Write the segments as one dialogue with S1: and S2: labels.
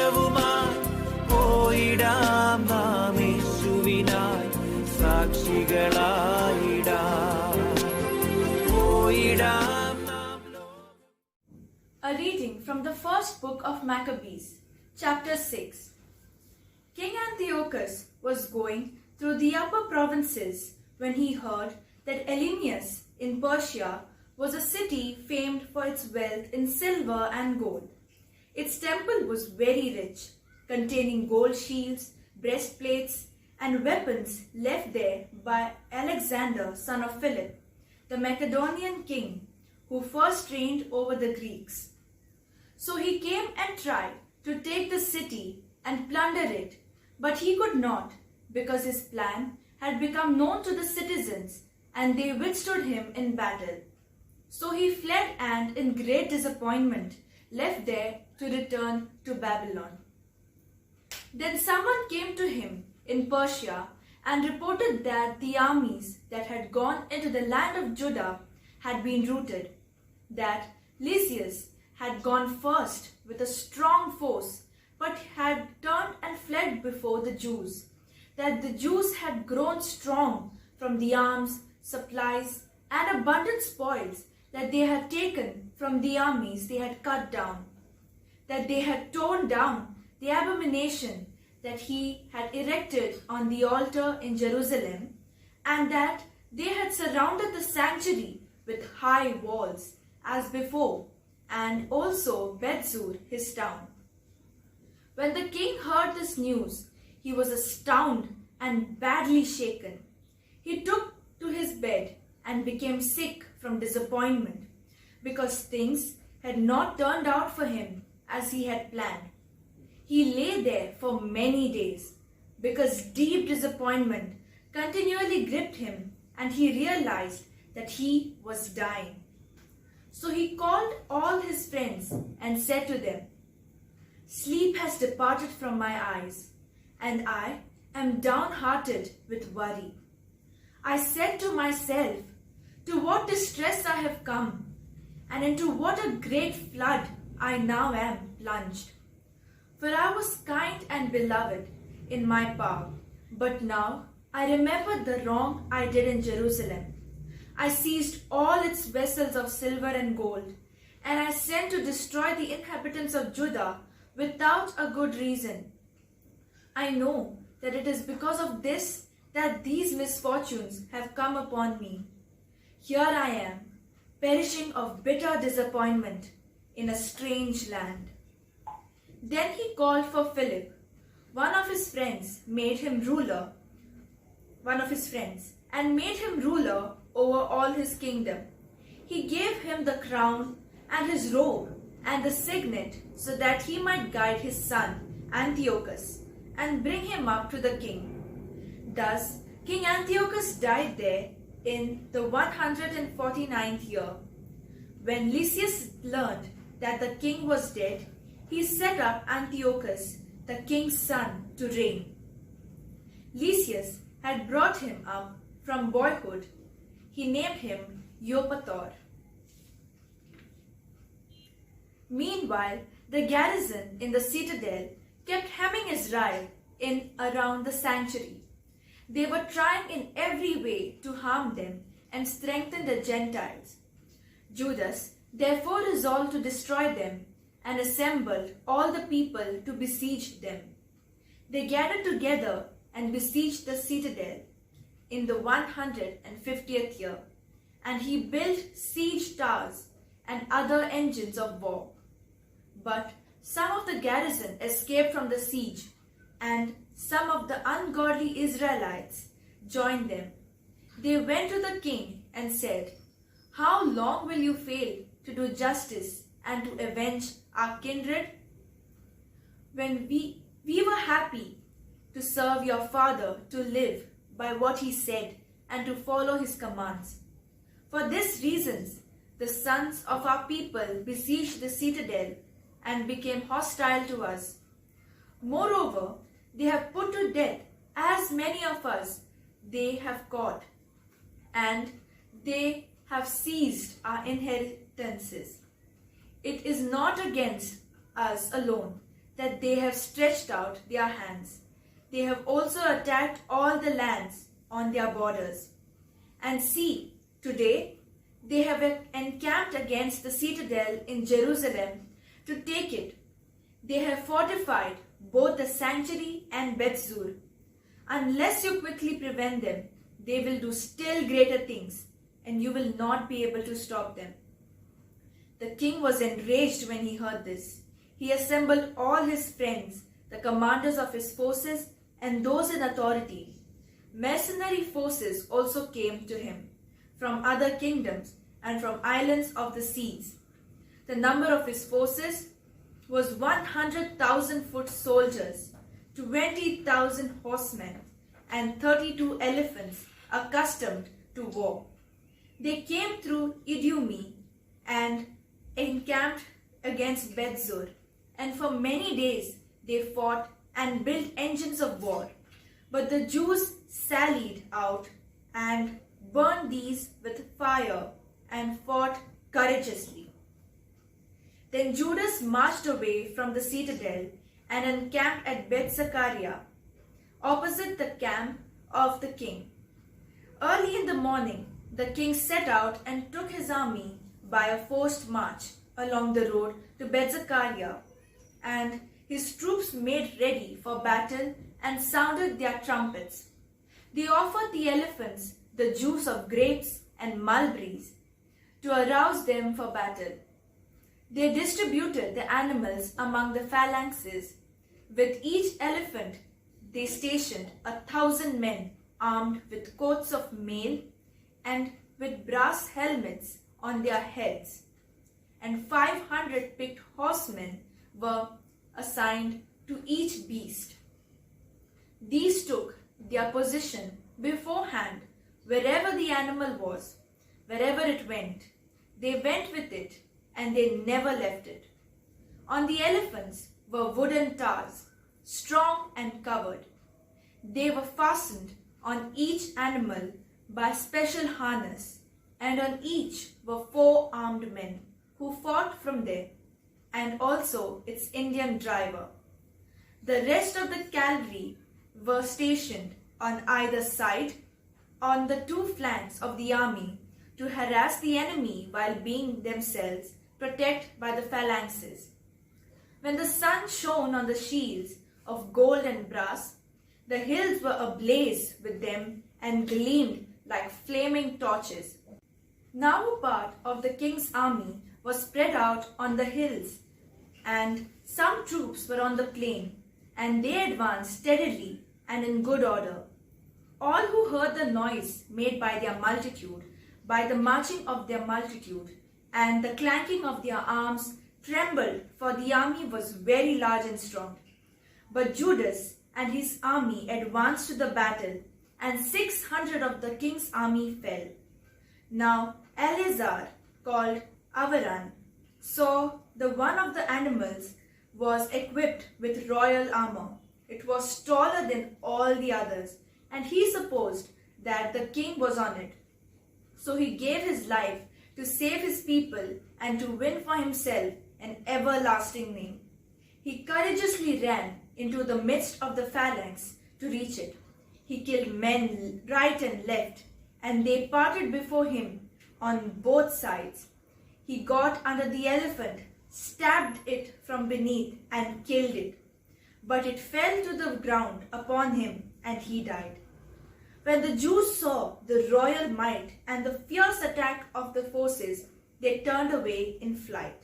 S1: ജയവുമായി പോയിടാം നാം യേശുവിനായി സാക്ഷികളായിടാം പോയിടാം നാം.
S2: A reading from the first book of Maccabees, chapter 6. King Antiochus was going through the upper provinces when he heard that Elenius in Persia was a city famed for its wealth in silver and gold. Its temple was very rich, containing gold shields, breastplates, and weapons left there by Alexander, son of Philip, the Macedonian king, who first reigned over the Greeks. So he came and tried to take the city and plunder it, but he could not, because his plan had become known to the citizens, and they withstood him in battle. So he fled and, in great disappointment, left there to return to Babylon. Then someone came to him in Persia and reported that the armies that had gone into the land of Judah had been routed, that Lysias had gone first with a strong force, but had turned and fled before the Jews, that the Jews had grown strong from the arms, supplies, and abundant spoils that they had taken from the armies they had cut down, that they had torn down the abomination that he had erected on the altar in Jerusalem, and that they had surrounded the sanctuary with high walls as before, and also Bethsur his town. When the king heard this news, he was astounded and badly shaken. He took to his bed and became sick from disappointment, because things had not turned out for him as he had planned. He lay there for many days, because deep disappointment continually gripped him, and he realized that he was dying. So he called all his friends and said to them, "Sleep has departed from my eyes, and I am downhearted with worry. I said to myself, to what distress I have come, and into what a great flood I now am plunged. For I was kind and beloved in my power, but now I remember the wrong I did in Jerusalem. I seized all its vessels of silver and gold, and I sent to destroy the inhabitants of Judah without a good reason. I know that it is because of this that these misfortunes have come upon me. Here I am, perishing of bitter disappointment in a strange land." Then he called for Philip, one of his friends, and made him ruler over all his kingdom. He gave him the crown and his robe and the signet, so that he might guide his son Antiochus and bring him up to the king. Thus King Antiochus died there in the 149th year. When Lysias learned that the king was dead, he set up Antiochus, the king's son, to reign. Lysias had brought him up from boyhood. He named him Eupator. Meanwhile, the garrison in the citadel kept hemming Israel in around the sanctuary. They were trying in every way to harm them and strengthen the Gentiles. Judas therefore resolved to destroy them and assembled all the people to besiege them. They gathered together and besieged the citadel in the 150th year, and he built siege towers and other engines of war. But some of the garrison escaped from the siege, and some of the ungodly Israelites joined them. They went to the king and said, "How long will you fail to do justice and to avenge our kindred? When we were happy to serve your father, to live by what he said and to follow his commands. For these reasons, the sons of our people besieged the citadel and became hostile to us. Moreover, they have put to death as many of us they have caught, and they have seized our inheritances. It is not against us alone that they have stretched out their hands. They have also attacked all the lands on their borders. And see, today they have encamped against the citadel in Jerusalem to take it. They have fortified both the sanctuary and Bethzur. Unless you quickly prevent them, they will do still greater things, and you will not be able to stop them." The king was enraged when he heard this. He assembled all his friends, the commanders of his forces, and those in authority. Mercenary forces also came to him from other kingdoms and from islands of the seas. The number of his forces was 100,000 foot soldiers, 20,000 horsemen, and 32 elephants accustomed to war. They came through Idumea and encamped against Bethzur, and for many days they fought and built engines of war. But the Jews sallied out and burned these with fire and fought courageously. Then Judas marched away from the citadel and encamped at Beth-Zachariah, opposite the camp of the king. Early in the morning, the king set out and took his army by a forced march along the road to Beth-Zachariah, and his troops made ready for battle and sounded their trumpets. They offered the elephants the juice of grapes and mulberries to arouse them for battle. They distributed the animals among the phalanxes. With each elephant, they stationed 1,000 men armed with coats of mail and with brass helmets on their heads, and 500 picked horsemen were assigned to each beast. These took their position beforehand wherever the animal was, wherever it went. They went with it and they never left it. On the elephants were wooden tars, strong and covered. They were fastened on each animal by special harness, and on each were 4 armed men who fought from there, and also its Indian driver. The rest of the cavalry were stationed on either side on the 2 flanks of the army to harass the enemy while being themselves protected by the phalanxes. When the sun shone on the shields of gold and brass, the hills were ablaze with them and gleamed like flaming torches. Now a part of the king's army was spread out on the hills, and some troops were on the plain, and they advanced steadily and in good order. All who heard the noise made by their multitude, by the marching of their multitude, and the clanking of their arms, trembled, for the army was very large and strong. But Judas and his army advanced to the battle, and 600 of the king's army fell. Now Eleazar, called Avaran, saw the one of the animals was equipped with royal armor. It was taller than all the others, and he supposed that the king was on it. So he gave his life to save his people and to win for himself an everlasting name. He courageously ran into the midst of the phalanx to reach it. He killed men right and left, and they parted before him on both sides. He got under the elephant, stabbed it from beneath, and killed it. But it fell to the ground upon him, and he died. When the Jews saw the royal might and the fierce attack of the forces, they turned away in flight.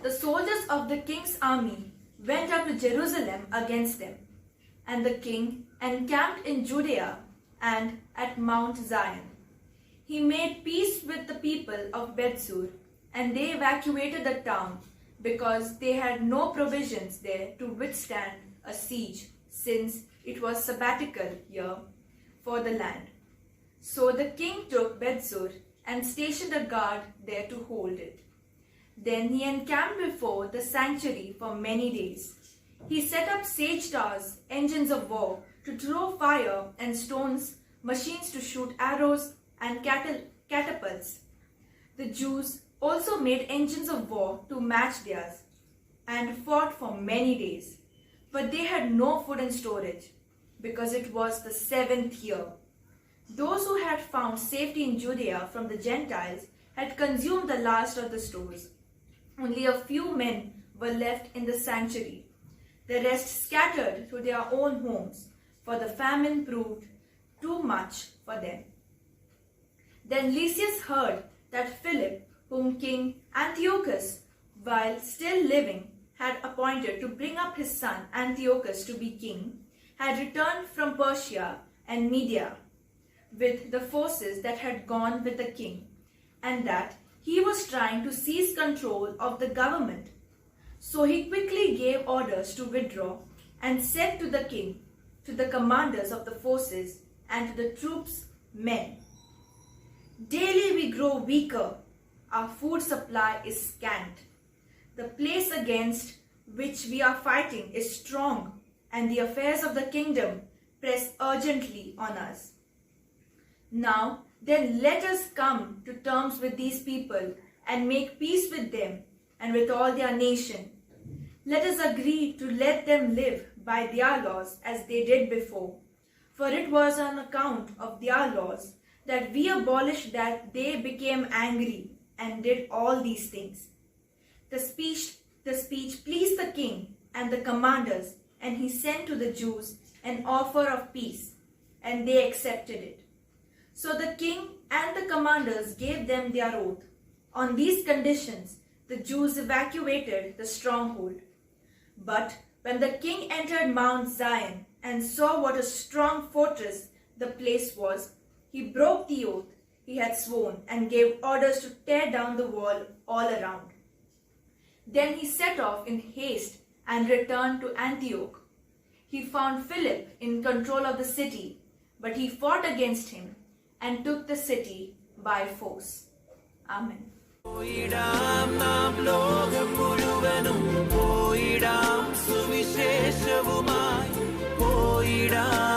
S2: The soldiers of the king's army went up to Jerusalem against them, and the king encamped in Judea and at Mount Zion. He made peace with the people of Bethzur, and they evacuated the town because they had no provisions there to withstand a siege, since it was sabbatical year for the land. So the king took Bethzur and stationed a guard there to hold it. Then he encamped before the sanctuary for many days. He set up siege towers, engines of war, to throw fire and stones, machines to shoot arrows, and catapults. The Jews also made engines of war to match theirs. and fought for many days. But they had no food in storage, because it was the 7th year. Those who had found safety in Judea from the Gentiles had consumed the last of the stores. Only a few men were left in the sanctuary. The rest scattered to their own homes, for the famine proved too much for them. Then Lysias heard that Philip, whom King Antiochus, while still living, had appointed to bring up his son Antiochus to be king, had returned from Persia and Media with the forces that had gone with the king, and that he was trying to seize control of the government. So he quickly gave orders to withdraw and said to the king, to the commanders of the forces, and to the troops' men, "Daily we grow weaker. Our food supply is scant. The place against which we are fighting is strong, and the affairs of the kingdom press urgently on us. Now then let us come to terms with these people and make peace with them and with all their nation. Let us agree to let them live by their laws as they did before. For it was on account of their laws that we abolished that they became angry and did all these things." The speech pleased the king and the commanders, and he sent to the Jews an offer of peace, and they accepted it. So the king and the commanders gave them their oath. On these conditions, the Jews evacuated the stronghold. But when the king entered Mount Zion and saw what a strong fortress the place was, he broke the oath he had sworn and gave orders to tear down the wall all around. Then he set off in haste and returned to Antioch. He found Philip in control of the city, but he fought against him and took the city by force. Amen.
S1: പോയിടാം നാം ലോകം മുഴുവനും പോയിടാം സുവിശേഷവുമായി പോയിടാം